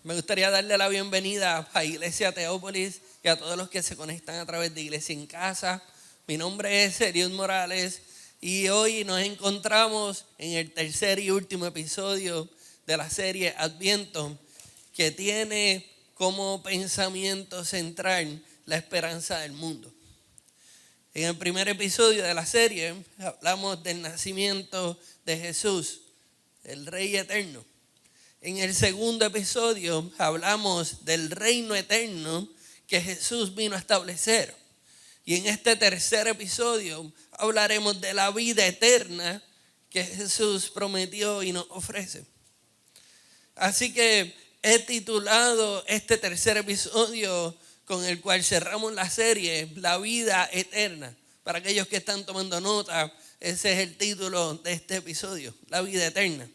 Me gustaría darle la bienvenida a Iglesia Teópolis y a todos los que se conectan a través de Iglesia en Casa. Mi nombre es Eliud Morales y hoy nos encontramos en el tercer y último episodio de la serie Adviento, que tiene como pensamiento central la esperanza del mundo. En el primer episodio de la serie hablamos del nacimiento de Jesús, el Rey Eterno. En el segundo episodio hablamos del reino eterno que Jesús vino a establecer. Y en este tercer episodio hablaremos de la vida eterna que Jesús prometió y nos ofrece. Así que he titulado este tercer episodio con el cual cerramos la serie, La vida eterna. Para aquellos que están tomando nota, ese es el título de este episodio, La vida eterna.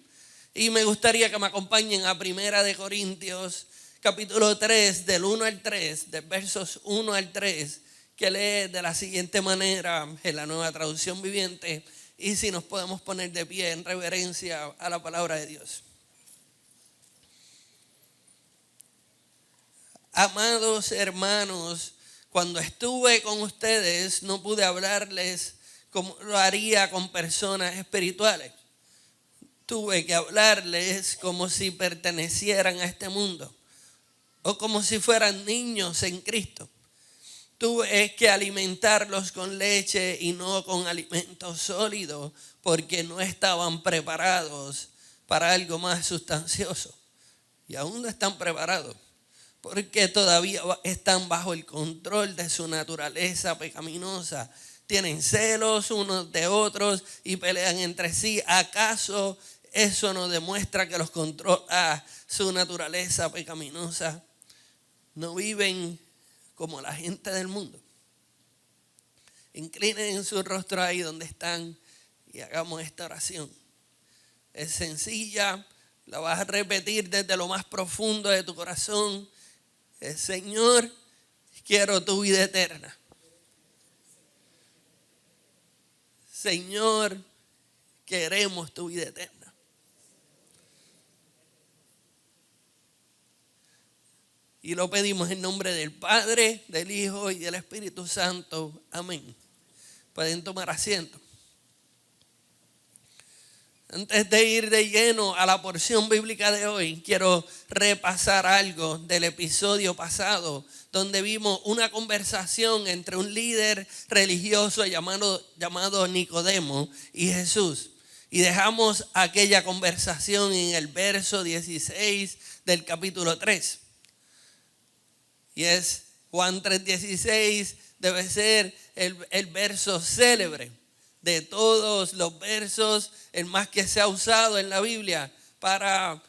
Y me gustaría que me acompañen a 1 Corintios, capítulo 3, del 1 al 3, de versos 1 al 3, que lee de la siguiente manera en la Nueva Traducción Viviente. Y si nos podemos poner de pie en reverencia a la palabra de Dios. Amados hermanos, cuando estuve con ustedes no pude hablarles como lo haría con personas espirituales. Tuve que hablarles como si pertenecieran a este mundo o como si fueran niños en Cristo. Tuve que alimentarlos con leche y no con alimento sólido porque no estaban preparados para algo más sustancioso. Y aún no están preparados porque todavía están bajo el control de su naturaleza pecaminosa. Tienen celos unos de otros y pelean entre sí. ¿Acaso eso no demuestra que los controla su naturaleza pecaminosa? No viven como la gente del mundo. Inclinen su rostro ahí donde están y hagamos esta oración. Es sencilla, la vas a repetir desde lo más profundo de tu corazón. Señor, quiero tu vida eterna. Señor, queremos tu vida eterna. Y lo pedimos en nombre del Padre, del Hijo y del Espíritu Santo. Amén. Pueden tomar asiento. Antes de ir de lleno a la porción bíblica de hoy, quiero repasar algo del episodio pasado, donde vimos una conversación entre un líder religioso llamado Nicodemo y Jesús. Y dejamos aquella conversación en el verso 16 del capítulo 3. Y es Juan 3:16, debe ser el verso célebre de todos los versos, el más que se ha usado en la Biblia para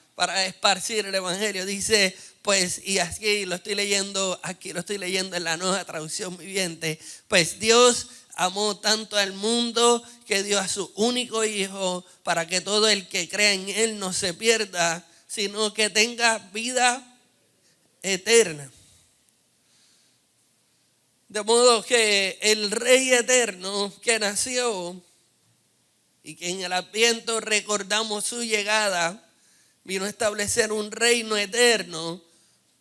esparcir el evangelio. Dice, pues, y aquí lo estoy leyendo en la Nueva Traducción Viviente. Pues Dios amó tanto al mundo que dio a su único Hijo para que todo el que crea en Él no se pierda, sino que tenga vida eterna. De modo que el Rey Eterno que nació y que en el Adviento recordamos su llegada, vino a establecer un reino eterno,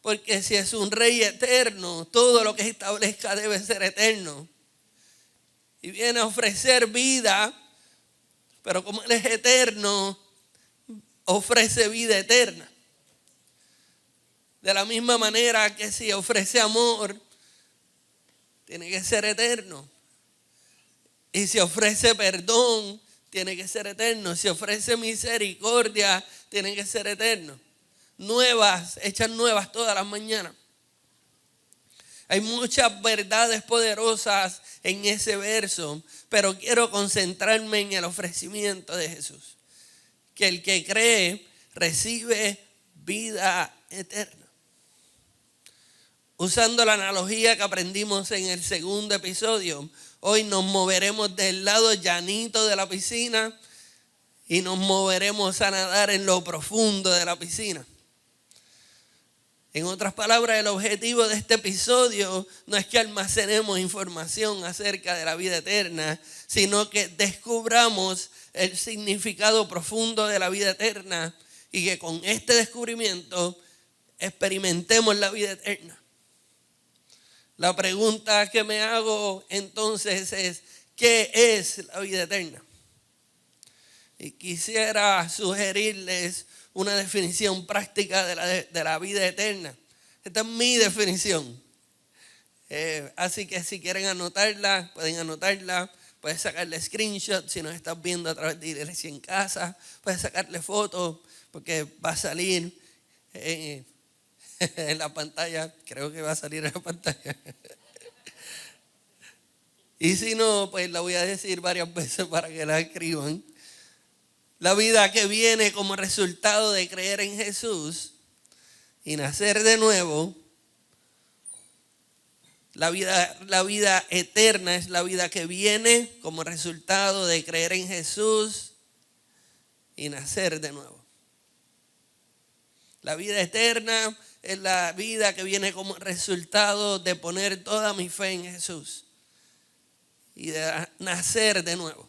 porque si es un Rey eterno, todo lo que establezca debe ser eterno. Y viene a ofrecer vida, pero como Él es eterno, ofrece vida eterna. De la misma manera que si ofrece amor, tiene que ser eterno. Y si ofrece perdón, tiene que ser eterno. Si ofrece misericordia, tiene que ser eterno. Hechas nuevas todas las mañanas. Hay muchas verdades poderosas en ese verso, pero quiero concentrarme en el ofrecimiento de Jesús. Que el que cree recibe vida eterna. Usando la analogía que aprendimos en el segundo episodio, hoy nos moveremos del lado llanito de la piscina y nos moveremos a nadar en lo profundo de la piscina. En otras palabras, el objetivo de este episodio no es que almacenemos información acerca de la vida eterna, sino que descubramos el significado profundo de la vida eterna y que con este descubrimiento experimentemos la vida eterna. La pregunta que me hago entonces es, ¿qué es la vida eterna? Y quisiera sugerirles una definición práctica de la vida eterna. Esta es mi definición. Así que si quieren anotarla, pueden anotarla. Puedes sacarle screenshot si nos estás viendo a través de Iglesia en Casa. Puedes sacarle fotos porque va a salir en la pantalla. Creo que va a salir en la pantalla. Y si no, pues la voy a decir varias veces para que la escriban. La vida que viene como resultado de creer en Jesús y nacer de nuevo. La vida eterna es la vida que viene como resultado de creer en Jesús y nacer de nuevo. La vida eterna es la vida que viene como resultado de poner toda mi fe en Jesús y de nacer de nuevo.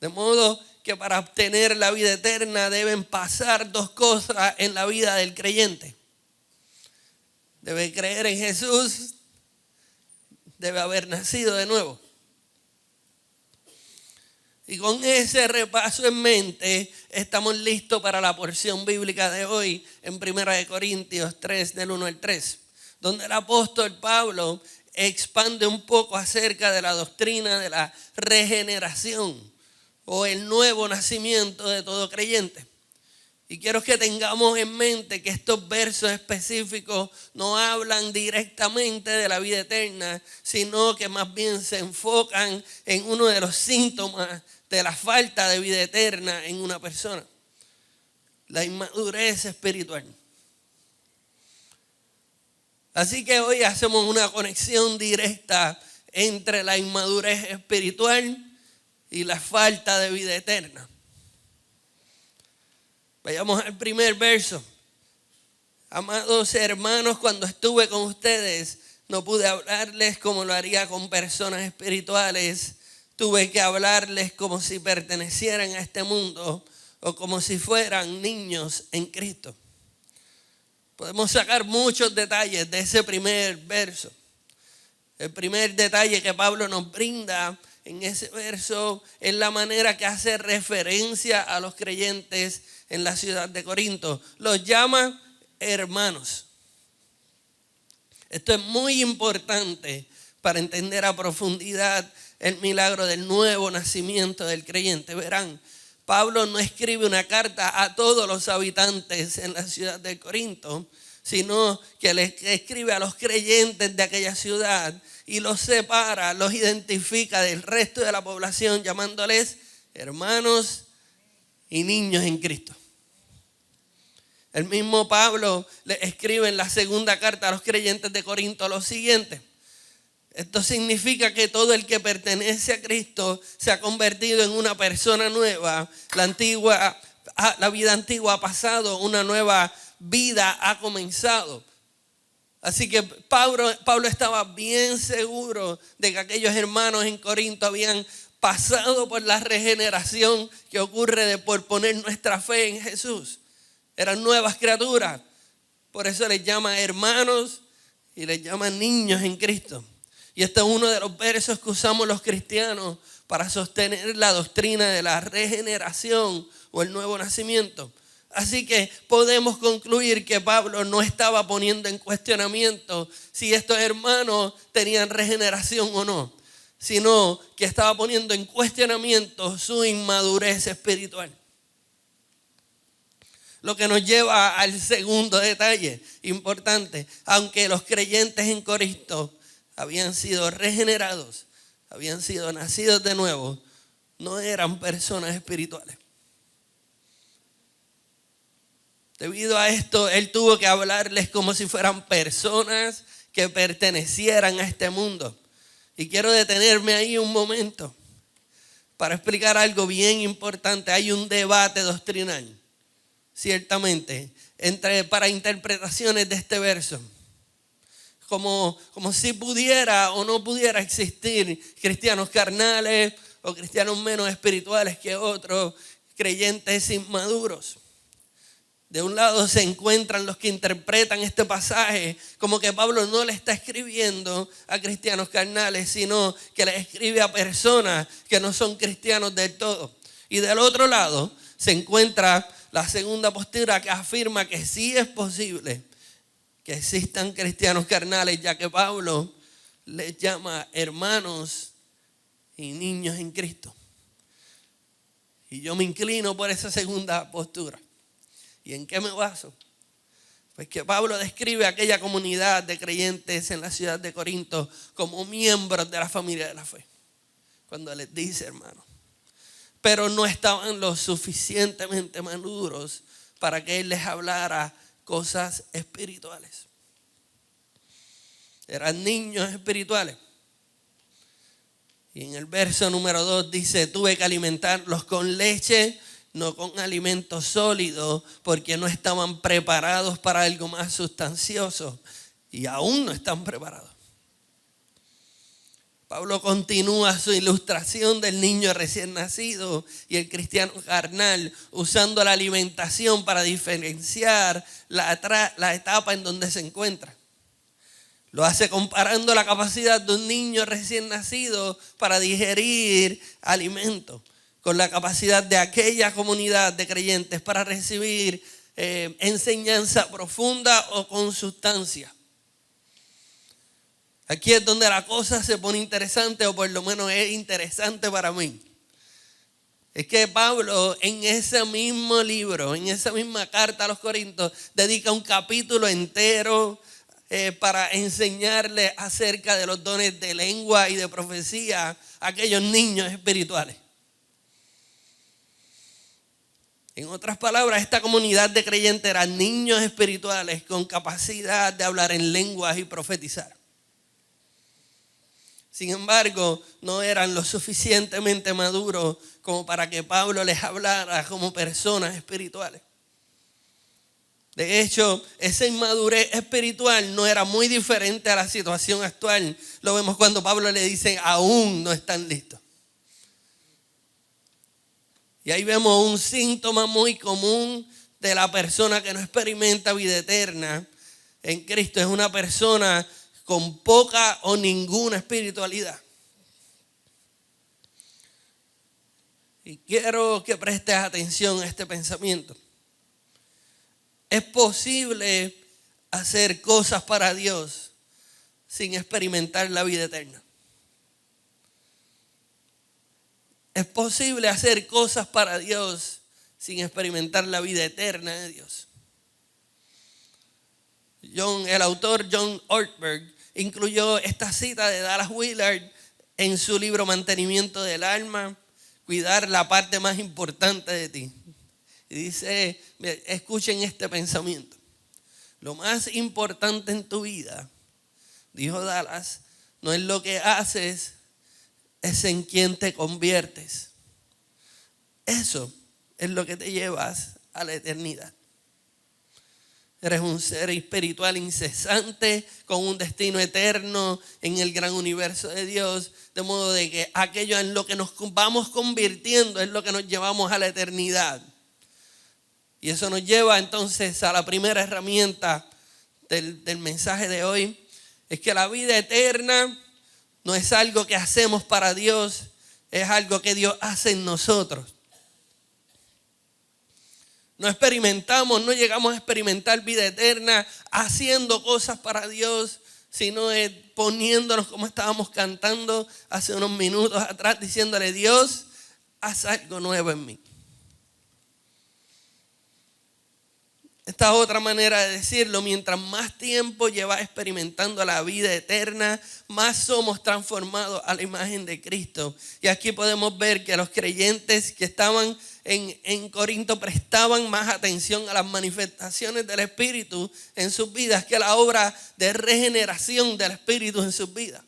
De modo que para obtener la vida eterna deben pasar dos cosas en la vida del creyente. Debe creer en Jesús, debe haber nacido de nuevo. Y con ese repaso en mente, estamos listos para la porción bíblica de hoy en 1 Corintios 3, del 1 al 3, donde el apóstol Pablo expande un poco acerca de la doctrina de la regeneración o el nuevo nacimiento de todo creyente. Y quiero que tengamos en mente que estos versos específicos no hablan directamente de la vida eterna, sino que más bien se enfocan en uno de los síntomas de la falta de vida eterna en una persona: la inmadurez espiritual. Así que hoy hacemos una conexión directa entre la inmadurez espiritual y la falta de vida eterna. Vayamos al primer verso. Amados hermanos, cuando estuve con ustedes, no pude hablarles como lo haría con personas espirituales. Tuve que hablarles como si pertenecieran a este mundo o como si fueran niños en Cristo. Podemos sacar muchos detalles de ese primer verso. El primer detalle que Pablo nos brinda en ese verso es la manera que hace referencia a los creyentes en la ciudad de Corinto. Los llama hermanos. Esto es muy importante para entender a profundidad el milagro del nuevo nacimiento del creyente. Verán, Pablo no escribe una carta a todos los habitantes en la ciudad de Corinto, sino que les escribe a los creyentes de aquella ciudad y los separa, los identifica del resto de la población, llamándoles hermanos y niños en Cristo. El mismo Pablo le escribe en la segunda carta a los creyentes de Corinto lo siguiente: esto significa que todo el que pertenece a Cristo se ha convertido en una persona nueva. La vida antigua ha pasado, una nueva vida ha comenzado. Así que Pablo estaba bien seguro de que aquellos hermanos en Corinto habían pasado por la regeneración que ocurre por poner nuestra fe en Jesús. Eran nuevas criaturas. Por eso les llama hermanos y les llama niños en Cristo. Y este es uno de los versos que usamos los cristianos para sostener la doctrina de la regeneración o el nuevo nacimiento. Así que podemos concluir que Pablo no estaba poniendo en cuestionamiento si estos hermanos tenían regeneración o no, sino que estaba poniendo en cuestionamiento su inmadurez espiritual. Lo que nos lleva al segundo detalle importante: aunque los creyentes en Corinto habían sido regenerados, habían sido nacidos de nuevo, no eran personas espirituales. Debido a esto, él tuvo que hablarles como si fueran personas que pertenecieran a este mundo. Y quiero detenerme ahí un momento para explicar algo bien importante. Hay un debate doctrinal, ciertamente, para interpretaciones de este verso. Como si pudiera o no pudiera existir cristianos carnales o cristianos menos espirituales que otros, creyentes inmaduros. De un lado se encuentran los que interpretan este pasaje como que Pablo no le está escribiendo a cristianos carnales, sino que le escribe a personas que no son cristianos del todo. Y del otro lado se encuentra la segunda postura que afirma que sí es posible que existan cristianos carnales, ya que Pablo les llama hermanos y niños en Cristo. Y yo me inclino por esa segunda postura. ¿Y en qué me baso? Pues que Pablo describe a aquella comunidad de creyentes en la ciudad de Corinto como miembros de la familia de la fe. Cuando les dice, hermano, pero no estaban lo suficientemente maduros para que él les hablara cosas espirituales. Eran niños espirituales. Y en el verso número 2 dice, tuve que alimentarlos con leche, no con alimento sólido, porque no estaban preparados para algo más sustancioso. Y aún no están preparados. Pablo continúa su ilustración del niño recién nacido y el cristiano carnal, usando la alimentación para diferenciar la etapa en donde se encuentra. Lo hace comparando la capacidad de un niño recién nacido para digerir alimento con la capacidad de aquella comunidad de creyentes para recibir enseñanza profunda o con sustancia. Aquí es donde la cosa se pone interesante, o por lo menos es interesante para mí. Es que Pablo en ese mismo libro, en esa misma carta a los Corintios, dedica un capítulo entero para enseñarle acerca de los dones de lengua y de profecía a aquellos niños espirituales. En otras palabras, esta comunidad de creyentes eran niños espirituales con capacidad de hablar en lenguas y profetizar. Sin embargo, no eran lo suficientemente maduros como para que Pablo les hablara como personas espirituales. De hecho, esa inmadurez espiritual no era muy diferente a la situación actual. Lo vemos cuando Pablo le dice, aún no están listos. Y ahí vemos un síntoma muy común de la persona que no experimenta vida eterna en Cristo. Es una persona con poca o ninguna espiritualidad. Y quiero que prestes atención a este pensamiento. Es posible hacer cosas para Dios sin experimentar la vida eterna. Es posible hacer cosas para Dios sin experimentar la vida eterna de Dios. El autor John Ortberg incluyó esta cita de Dallas Willard en su libro Mantenimiento del Alma, cuidar la parte más importante de ti. Y dice, escuchen este pensamiento. Lo más importante en tu vida, dijo Dallas, no es lo que haces, es en quién te conviertes. Eso es lo que te llevas a la eternidad. Eres un ser espiritual incesante con un destino eterno en el gran universo de Dios. De modo de que aquello en lo que nos vamos convirtiendo es lo que nos llevamos a la eternidad. Y eso nos lleva entonces a la primera herramienta del mensaje de hoy. Es que la vida eterna no es algo que hacemos para Dios, es algo que Dios hace en nosotros. No experimentamos, no llegamos a experimentar vida eterna haciendo cosas para Dios, sino poniéndonos como estábamos cantando hace unos minutos atrás, diciéndole, Dios, haz algo nuevo en mí. Esta otra manera de decirlo, mientras más tiempo llevas experimentando la vida eterna, más somos transformados a la imagen de Cristo. Y aquí podemos ver que los creyentes que estaban en Corinto prestaban más atención a las manifestaciones del Espíritu en sus vidas que a la obra de regeneración del Espíritu en sus vidas.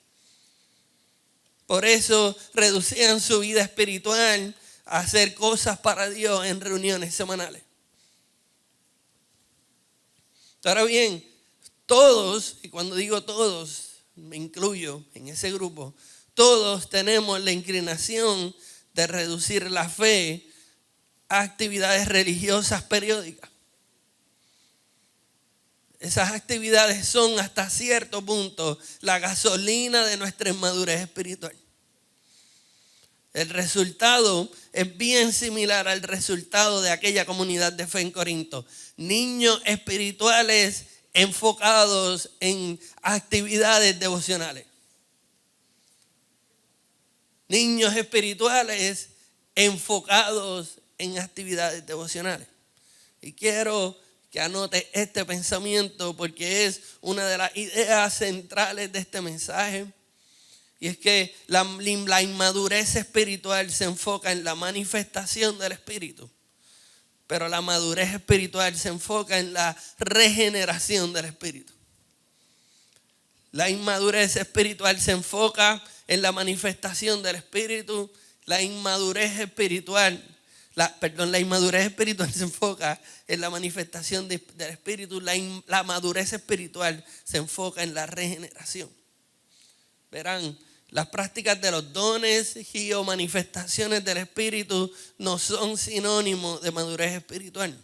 Por eso reducían su vida espiritual a hacer cosas para Dios en reuniones semanales. Ahora bien, todos, y cuando digo todos, me incluyo en ese grupo, todos tenemos la inclinación de reducir la fe a actividades religiosas periódicas. Esas actividades son hasta cierto punto la gasolina de nuestra inmadurez espiritual. El resultado es bien similar al resultado de aquella comunidad de fe en Corinto. Niños espirituales enfocados en actividades devocionales. Niños espirituales enfocados en actividades devocionales. Y quiero que anote este pensamiento porque es una de las ideas centrales de este mensaje. Y es que la inmadurez espiritual se enfoca en la manifestación del Espíritu. Pero la madurez espiritual se enfoca en la regeneración del Espíritu. La inmadurez espiritual se enfoca en la manifestación del Espíritu. La inmadurez espiritual se enfoca en la manifestación del Espíritu. La madurez espiritual se enfoca en la regeneración. Verán, las prácticas de los dones y o manifestaciones del Espíritu no son sinónimos de madurez espiritual.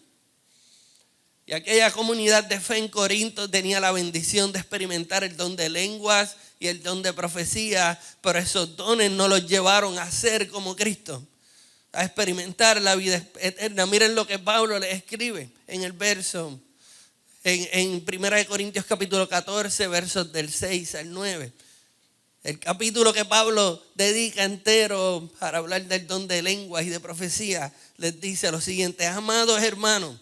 Y aquella comunidad de fe en Corinto tenía la bendición de experimentar el don de lenguas y el don de profecía, pero esos dones no los llevaron a ser como Cristo, a experimentar la vida eterna. Miren lo que Pablo le escribe en el verso, en 1 Corintios capítulo 14, versos del 6 al 9. El capítulo que Pablo dedica entero para hablar del don de lenguas y de profecía, les dice lo siguiente: amados hermanos,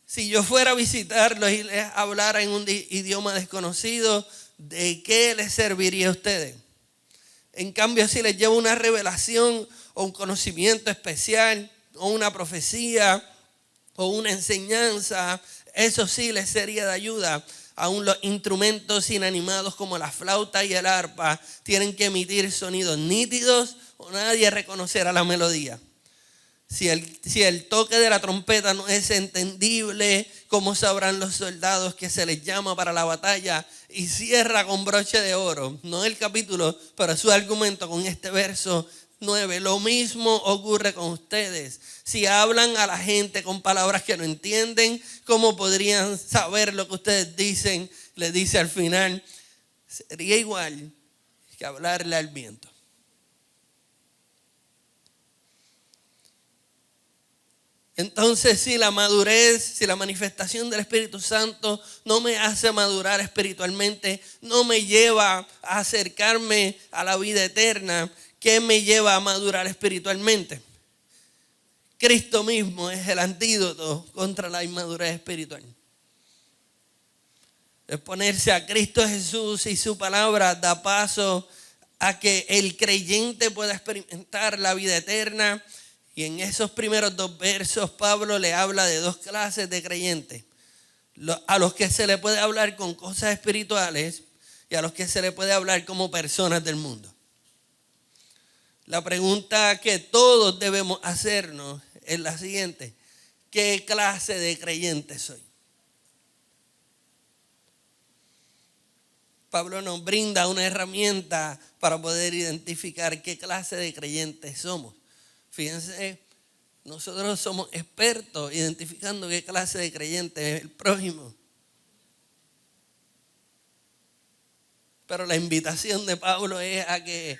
si yo fuera a visitarlos y les hablara en un idioma desconocido, ¿de qué les serviría a ustedes? En cambio, si les llevo una revelación o un conocimiento especial o una profecía o una enseñanza, eso sí les sería de ayuda. Aún los instrumentos inanimados como la flauta y el arpa tienen que emitir sonidos nítidos o nadie reconocerá la melodía. Si el toque de la trompeta no es entendible, ¿cómo sabrán los soldados que se les llama para la batalla? Y cierra con broche de oro, no el capítulo, pero su argumento con este verso 9. Lo mismo ocurre con ustedes. Si hablan a la gente con palabras que no entienden, ¿cómo podrían saber lo que ustedes dicen? Le dice al final, sería igual que hablarle al viento. Entonces, si la madurez, si la manifestación del Espíritu Santo no me hace madurar espiritualmente, no me lleva a acercarme a la vida eterna, ¿qué me lleva a madurar espiritualmente? Cristo mismo es el antídoto contra la inmadurez espiritual. Exponerse a Cristo Jesús y su palabra da paso a que el creyente pueda experimentar la vida eterna. Y en esos primeros 2 versos Pablo le habla de 2 clases de creyentes. A los que se le puede hablar con cosas espirituales y a los que se le puede hablar como personas del mundo. La pregunta que todos debemos hacernos es la siguiente: ¿qué clase de creyente soy? Pablo nos brinda una herramienta para poder identificar qué clase de creyentes somos. Fíjense, nosotros somos expertos identificando qué clase de creyente es el prójimo. Pero la invitación de Pablo es a que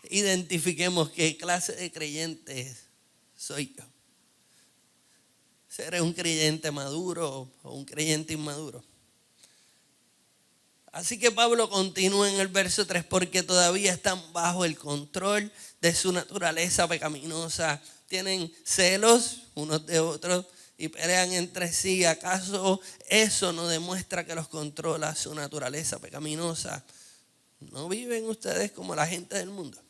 identifiquemos qué clase de creyente soy yo. ¿Seré un creyente maduro o un creyente inmaduro? Así que Pablo continúa en el verso 3, porque todavía están bajo el control de su naturaleza pecaminosa. Tienen celos unos de otros y pelean entre sí. ¿Acaso eso no demuestra que los controla su naturaleza pecaminosa? ¿No viven ustedes como la gente del mundo?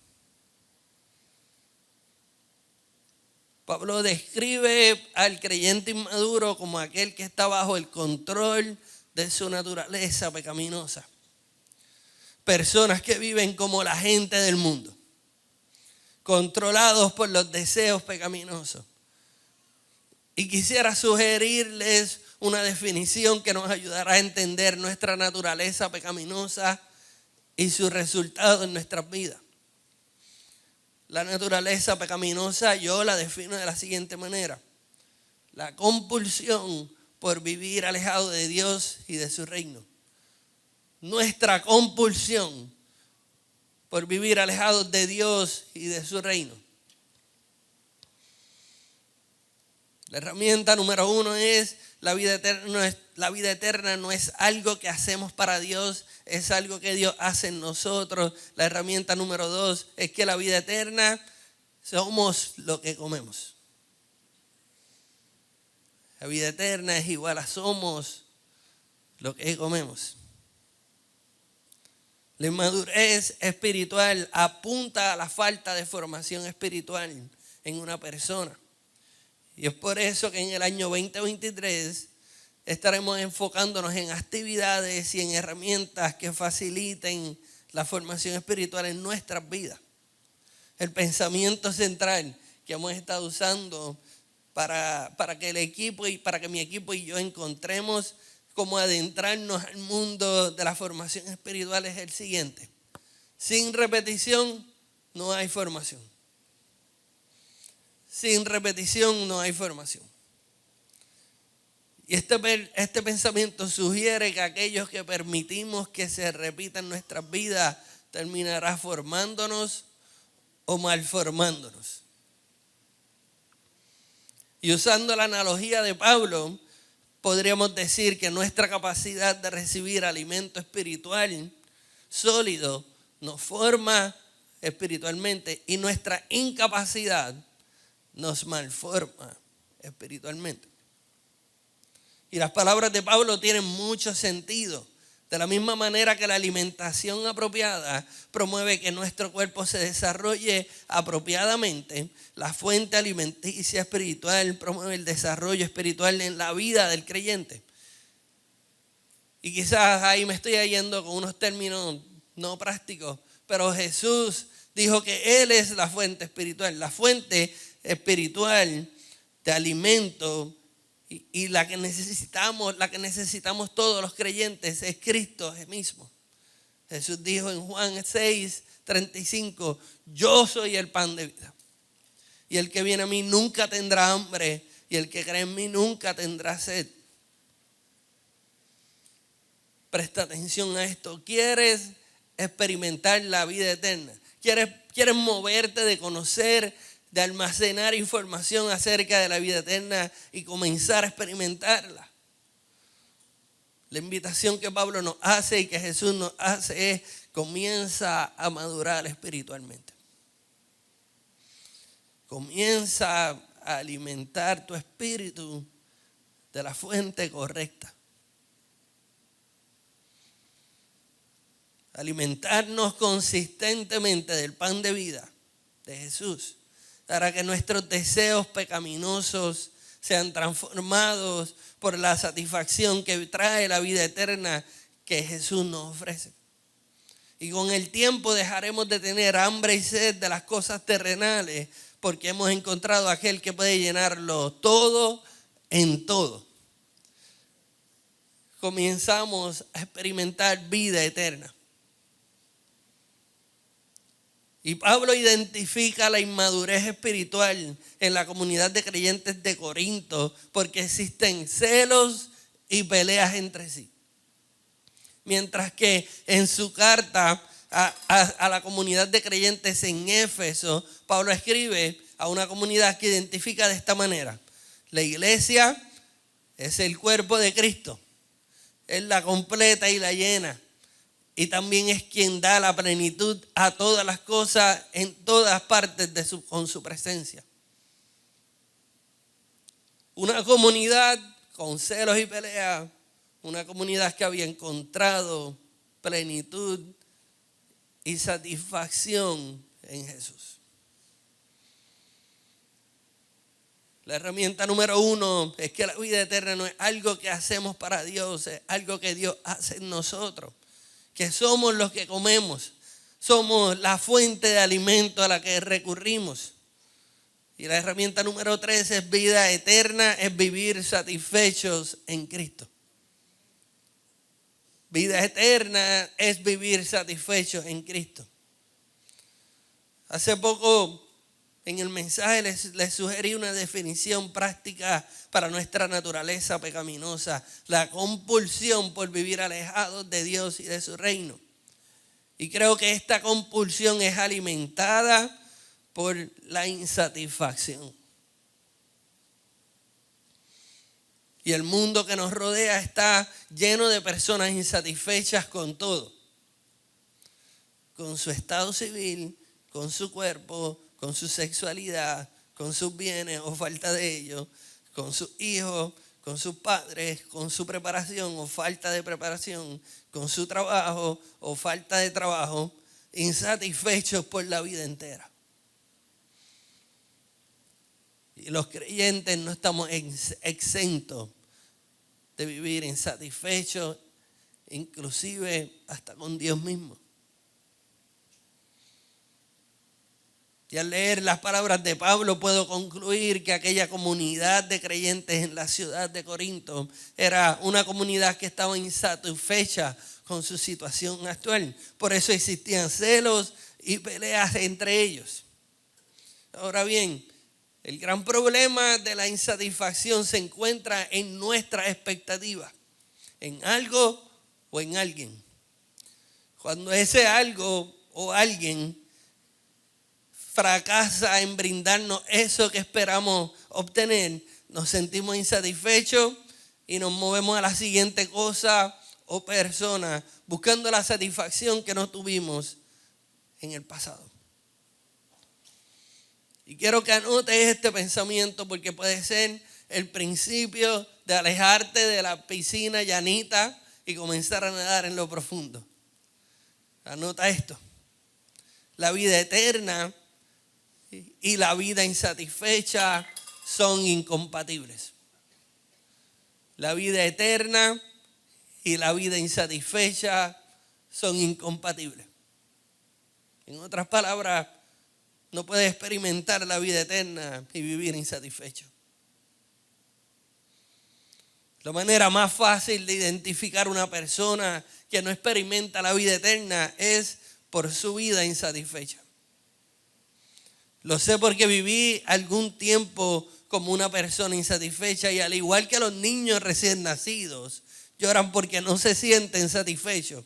Pablo describe al creyente inmaduro como aquel que está bajo el control de su naturaleza pecaminosa. Personas que viven como la gente del mundo, controlados por los deseos pecaminosos. Y quisiera sugerirles una definición que nos ayudará a entender nuestra naturaleza pecaminosa y su resultado en nuestras vidas. La naturaleza pecaminosa yo la defino de la siguiente manera: la compulsión por vivir alejado de Dios y de su reino. Nuestra compulsión por vivir alejados de Dios y de su reino. La herramienta número 1 es la vida eterna. La vida eterna no es algo que hacemos para Dios, es algo que Dios hace en nosotros. La herramienta número 2 es que la vida eterna somos lo que comemos. La vida eterna es igual a somos lo que comemos. La inmadurez espiritual apunta a la falta de formación espiritual en una persona. Y es por eso que en el año 2023 estaremos enfocándonos en actividades y en herramientas que faciliten la formación espiritual en nuestras vidas. El pensamiento central que hemos estado usando para que el equipo y para que mi equipo y yo encontremos cómo adentrarnos al mundo de la formación espiritual es el siguiente: sin repetición no hay formación. Sin repetición no hay formación. Y este pensamiento sugiere que aquellos que permitimos que se repita en nuestras vidas terminará formándonos o malformándonos. Y usando la analogía de Pablo, podríamos decir que nuestra capacidad de recibir alimento espiritual sólido nos forma espiritualmente y nuestra incapacidad nos malforma espiritualmente. Y las palabras de Pablo tienen mucho sentido. De la misma manera que la alimentación apropiada promueve que nuestro cuerpo se desarrolle apropiadamente, la fuente alimenticia espiritual promueve el desarrollo espiritual en la vida del creyente. Y quizás ahí me estoy yendo con unos términos no prácticos, pero Jesús dijo que Él es la fuente espiritual. La fuente espiritual de alimento y la que necesitamos todos los creyentes es Cristo mismo. Jesús dijo en Juan 6:35, yo soy el pan de vida. Y el que viene a mí nunca tendrá hambre, y el que cree en mí nunca tendrá sed. Presta atención a esto. ¿Quieres experimentar la vida eterna? ¿Quieres moverte de conocer, de almacenar información acerca de la vida eterna y comenzar a experimentarla? La invitación que Pablo nos hace y que Jesús nos hace es: comienza a madurar espiritualmente. Comienza a alimentar tu espíritu de la fuente correcta. Alimentarnos consistentemente del pan de vida de Jesús, para que nuestros deseos pecaminosos sean transformados por la satisfacción que trae la vida eterna que Jesús nos ofrece. Y con el tiempo dejaremos de tener hambre y sed de las cosas terrenales, porque hemos encontrado a aquel que puede llenarlo todo en todo. Comenzamos a experimentar vida eterna. Y Pablo identifica la inmadurez espiritual en la comunidad de creyentes de Corinto porque existen celos y peleas entre sí. Mientras que en su carta a la comunidad de creyentes en Éfeso, Pablo escribe a una comunidad que identifica de esta manera: la iglesia es el cuerpo de Cristo, es la completa y la llena. Y también es quien da la plenitud a todas las cosas en todas partes con su presencia. Una comunidad con celos y peleas, una comunidad que había encontrado plenitud y satisfacción en Jesús. La herramienta número 1 es que la vida eterna no es algo que hacemos para Dios, es algo que Dios hace en nosotros. Que somos los que comemos, somos la fuente de alimento a la que recurrimos. Y la herramienta número 3 es vida eterna, es vivir satisfechos en Cristo. Vida eterna es vivir satisfechos en Cristo. Hace poco En el mensaje les sugerí una definición práctica para nuestra naturaleza pecaminosa, la compulsión por vivir alejados de Dios y de su reino. Y creo que esta compulsión es alimentada por la insatisfacción. Y el mundo que nos rodea está lleno de personas insatisfechas con todo. Con su estado civil, con su cuerpo, con su sexualidad, con sus bienes o falta de ellos, con sus hijos, con sus padres, con su preparación o falta de preparación, con su trabajo o falta de trabajo, insatisfechos por la vida entera. Y los creyentes no estamos exentos de vivir insatisfechos, inclusive hasta con Dios mismo. Y al leer las palabras de Pablo puedo concluir que aquella comunidad de creyentes en la ciudad de Corinto era una comunidad que estaba insatisfecha con su situación actual. Por eso existían celos y peleas entre ellos. Ahora bien, el gran problema de la insatisfacción se encuentra en nuestra expectativa, en algo o en alguien. Cuando ese algo o alguien fracasa en brindarnos eso que esperamos obtener, nos sentimos insatisfechos y nos movemos a la siguiente cosa o persona, buscando la satisfacción que no tuvimos en el pasado. Y quiero que anotes este pensamiento porque puede ser el principio de alejarte de la piscina llanita y comenzar a nadar en lo profundo. Anota esto. La vida eterna y la vida insatisfecha son incompatibles. La vida eterna y la vida insatisfecha son incompatibles. En otras palabras, no puedes experimentar la vida eterna y vivir insatisfecho. La manera más fácil de identificar una persona que no experimenta la vida eterna es por su vida insatisfecha. Lo sé porque viví algún tiempo como una persona insatisfecha y al igual que los niños recién nacidos, lloran porque no se sienten satisfechos.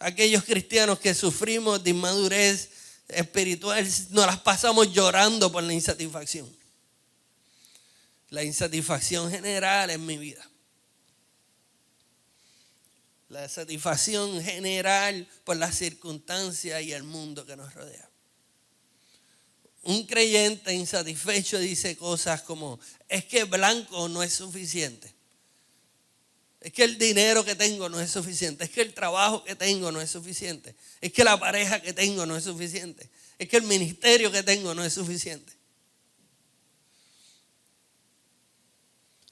Aquellos cristianos que sufrimos de inmadurez espiritual, nos las pasamos llorando por la insatisfacción. La insatisfacción general en mi vida. La satisfacción general por las circunstancias y el mundo que nos rodea. Un creyente insatisfecho dice cosas como, es que blanco no es suficiente. Es que el dinero que tengo no es suficiente. Es que el trabajo que tengo no es suficiente. Es que la pareja que tengo no es suficiente. Es que el ministerio que tengo no es suficiente.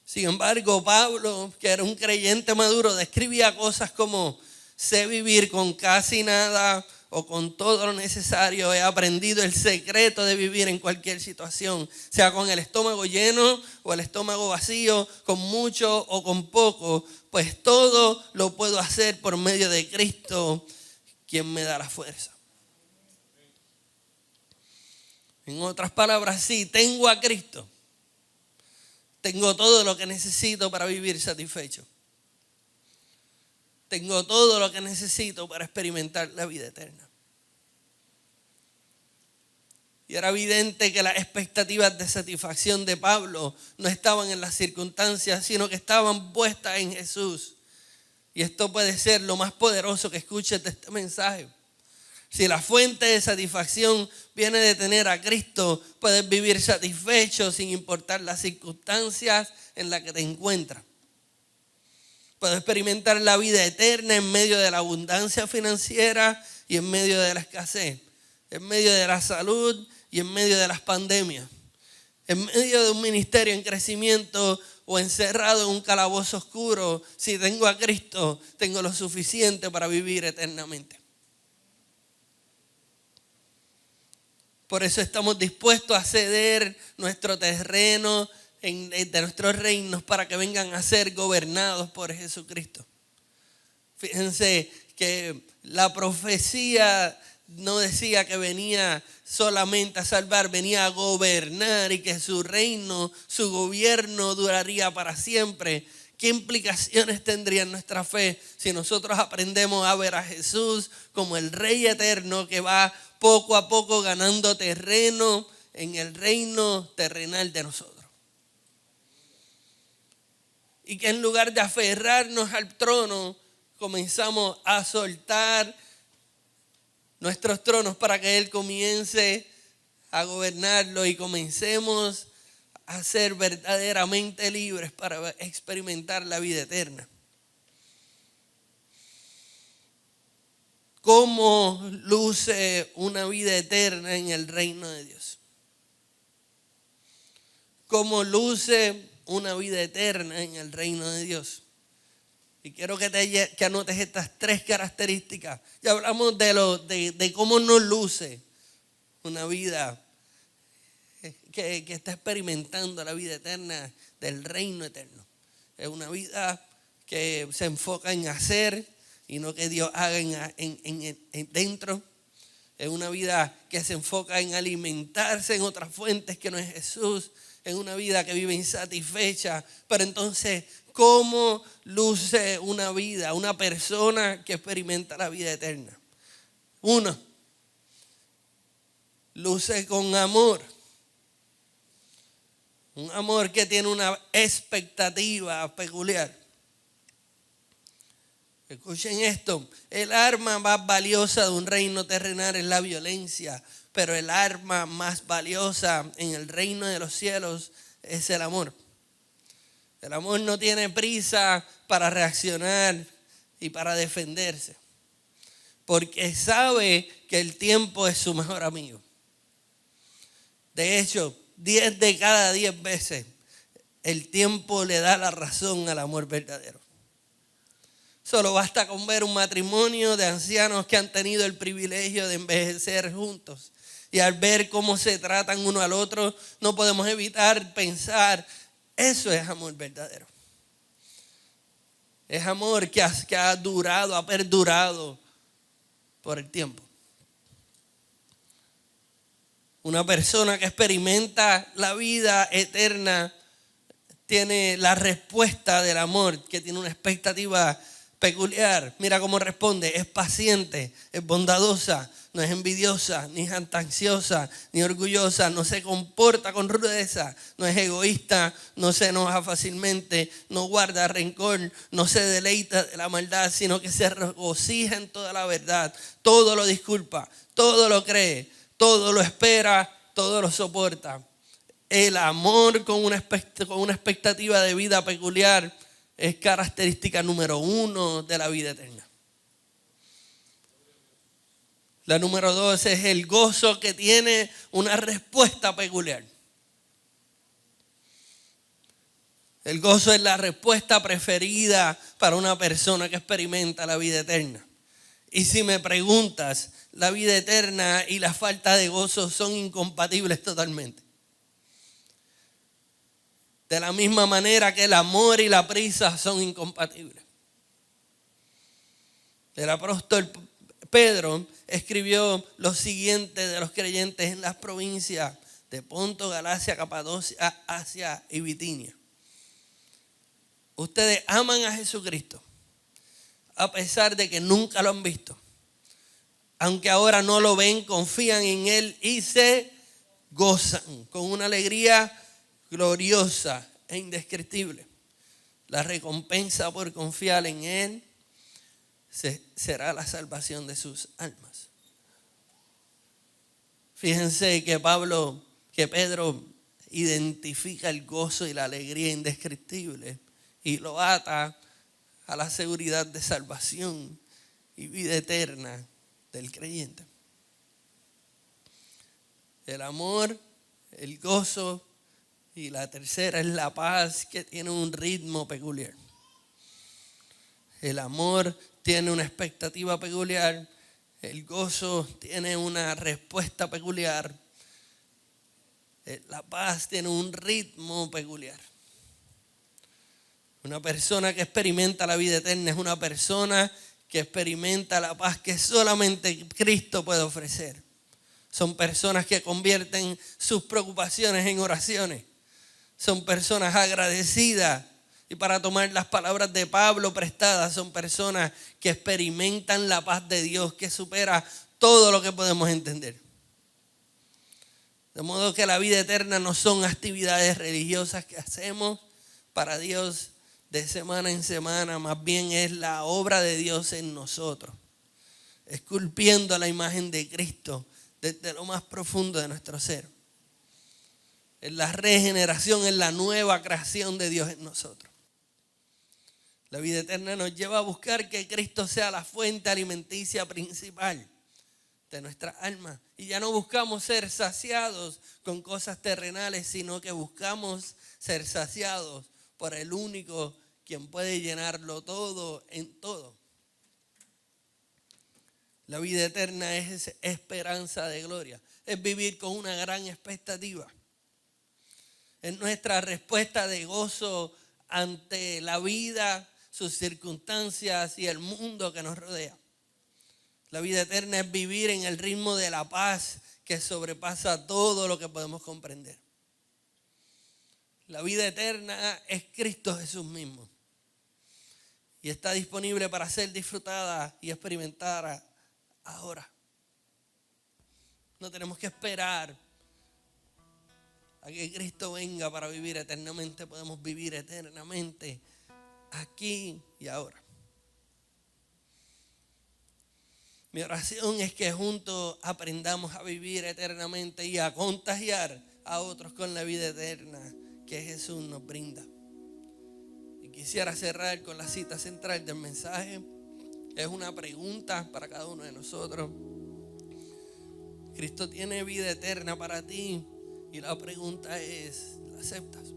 Sin embargo, Pablo, que era un creyente maduro, describía cosas como, sé vivir con casi nada o con todo lo necesario. He aprendido el secreto de vivir en cualquier situación, sea con el estómago lleno o el estómago vacío, con mucho o con poco, pues todo lo puedo hacer por medio de Cristo, quien me da la fuerza. En otras palabras, sí, tengo a Cristo. Tengo todo lo que necesito para vivir satisfecho. Tengo todo lo que necesito para experimentar la vida eterna. Y era evidente que las expectativas de satisfacción de Pablo no estaban en las circunstancias, sino que estaban puestas en Jesús. Y esto puede ser lo más poderoso que escuches de este mensaje. Si la fuente de satisfacción viene de tener a Cristo, puedes vivir satisfecho sin importar las circunstancias en las que te encuentras. Puedes experimentar la vida eterna en medio de la abundancia financiera y en medio de la escasez, en medio de la salud y en medio de las pandemias, en medio de un ministerio en crecimiento o encerrado en un calabozo oscuro. Si tengo a Cristo, tengo lo suficiente para vivir eternamente. Por eso estamos dispuestos a ceder nuestro terreno de nuestros reinos para que vengan a ser gobernados por Jesucristo. Fíjense que la profecía no decía que venía solamente a salvar, venía a gobernar y que su reino, su gobierno duraría para siempre. ¿Qué implicaciones tendría nuestra fe si nosotros aprendemos a ver a Jesús como el Rey eterno que va poco a poco ganando terreno en el reino terrenal de nosotros? Y que en lugar de aferrarnos al trono, comenzamos a soltar nuestros tronos para que Él comience a gobernarlo y comencemos a ser verdaderamente libres para experimentar la vida eterna. ¿Cómo luce una vida eterna en el reino de Dios? ¿Cómo luce una vida eterna en el reino de Dios? Y quiero que anotes estas 3 características. Ya hablamos de cómo nos luce una vida que está experimentando la vida eterna del reino eterno. Es una vida que se enfoca en hacer y no que Dios haga en dentro. Es una vida que se enfoca en alimentarse en otras fuentes que no es Jesús. Es una vida que vive insatisfecha. Pero entonces, ¿cómo luce una vida, una persona que experimenta la vida eterna? 1, luce con amor. Un amor que tiene una expectativa peculiar. Escuchen esto, el arma más valiosa de un reino terrenal es la violencia, pero el arma más valiosa en el reino de los cielos es el amor. El amor no tiene prisa para reaccionar y para defenderse, porque sabe que el tiempo es su mejor amigo. De hecho, 10 de cada 10 veces el tiempo le da la razón al amor verdadero. Solo basta con ver un matrimonio de ancianos que han tenido el privilegio de envejecer juntos. Y al ver cómo se tratan uno al otro, no podemos evitar pensar, eso es amor verdadero. Es amor que ha durado, ha perdurado por el tiempo. Una persona que experimenta la vida eterna tiene la respuesta del amor, que tiene una expectativa peculiar. Mira cómo responde: es paciente, es bondadosa, no es envidiosa, ni jactanciosa, ni orgullosa, no se comporta con rudeza, no es egoísta, no se enoja fácilmente, no guarda rencor, no se deleita de la maldad, sino que se regocija en toda la verdad, todo lo disculpa, todo lo cree, todo lo espera, todo lo soporta. El amor con una expectativa de vida peculiar es característica número 1 de la vida eterna. La número 2 es el gozo que tiene una respuesta peculiar. El gozo es la respuesta preferida para una persona que experimenta la vida eterna. Y si me preguntas, la vida eterna y la falta de gozo son incompatibles totalmente. De la misma manera que el amor y la prisa son incompatibles. El apóstol Pedro escribió lo siguiente de los creyentes en las provincias de Ponto, Galacia, Capadocia, Asia y Bitinia. Ustedes aman a Jesucristo a pesar de que nunca lo han visto. Aunque ahora no lo ven, confían en Él y se gozan con una alegría gloriosa e indescriptible. La recompensa por confiar en Él será la salvación de sus almas. Fíjense que Pedro identifica el gozo y la alegría indescriptible y lo ata a la seguridad de salvación y vida eterna del creyente. El amor, el gozo y la tercera es la paz, que tiene un ritmo peculiar. El amor tiene una expectativa peculiar, el gozo tiene una respuesta peculiar, la paz tiene un ritmo peculiar. Una persona que experimenta la vida eterna es una persona que experimenta la paz que solamente Cristo puede ofrecer. Son personas que convierten sus preocupaciones en oraciones. Son personas agradecidas. Y para tomar las palabras de Pablo prestadas, son personas que experimentan la paz de Dios que supera todo lo que podemos entender. De modo que la vida eterna no son actividades religiosas que hacemos para Dios de semana en semana, más bien es la obra de Dios en nosotros, esculpiendo la imagen de Cristo desde lo más profundo de nuestro ser. Es la regeneración, es la nueva creación de Dios en nosotros. La vida eterna nos lleva a buscar que Cristo sea la fuente alimenticia principal de nuestra alma. Y ya no buscamos ser saciados con cosas terrenales, sino que buscamos ser saciados por el único quien puede llenarlo todo en todo. La vida eterna es esperanza de gloria. Es vivir con una gran expectativa. Es nuestra respuesta de gozo ante la vida, sus circunstancias y el mundo que nos rodea. La vida eterna es vivir en el ritmo de la paz que sobrepasa todo lo que podemos comprender. La vida eterna es Cristo Jesús mismo. Y está disponible para ser disfrutada y experimentada ahora. No tenemos que esperar a que Cristo venga para vivir eternamente. Podemos vivir eternamente aquí y ahora. Mi oración es que juntos aprendamos a vivir eternamente y a contagiar a otros con la vida eterna que Jesús nos brinda. Y quisiera cerrar con la cita central del mensaje. Es una pregunta para cada uno de nosotros. Cristo tiene vida eterna para ti y la pregunta es, ¿la aceptas?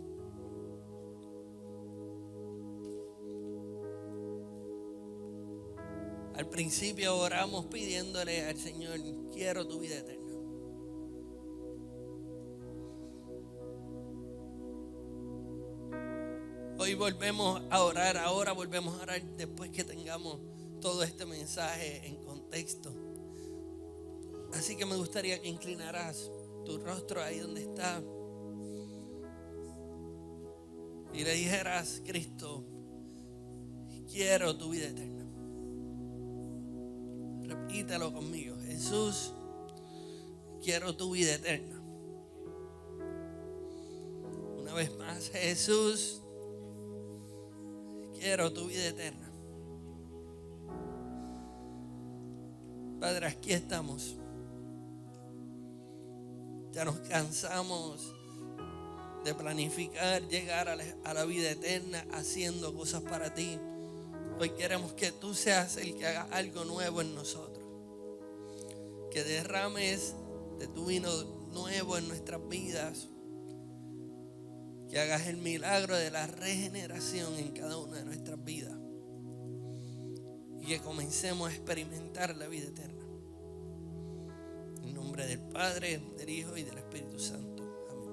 Al principio oramos pidiéndole al Señor, quiero tu vida eterna. Hoy volvemos a orar, ahora volvemos a orar después que tengamos todo este mensaje en contexto. Así que me gustaría que inclinaras tu rostro ahí donde está y le dijeras, Cristo, quiero tu vida eterna. Repítalo conmigo. Jesús, quiero tu vida eterna. Una vez más, Jesús, quiero tu vida eterna. Padre, aquí estamos. Ya nos cansamos de planificar llegar a la vida eterna haciendo cosas para ti. Hoy queremos que tú seas el que haga algo nuevo en nosotros. Que derrames de tu vino nuevo en nuestras vidas. Que hagas el milagro de la regeneración en cada una de nuestras vidas. Y que comencemos a experimentar la vida eterna. En nombre del Padre, del Hijo y del Espíritu Santo.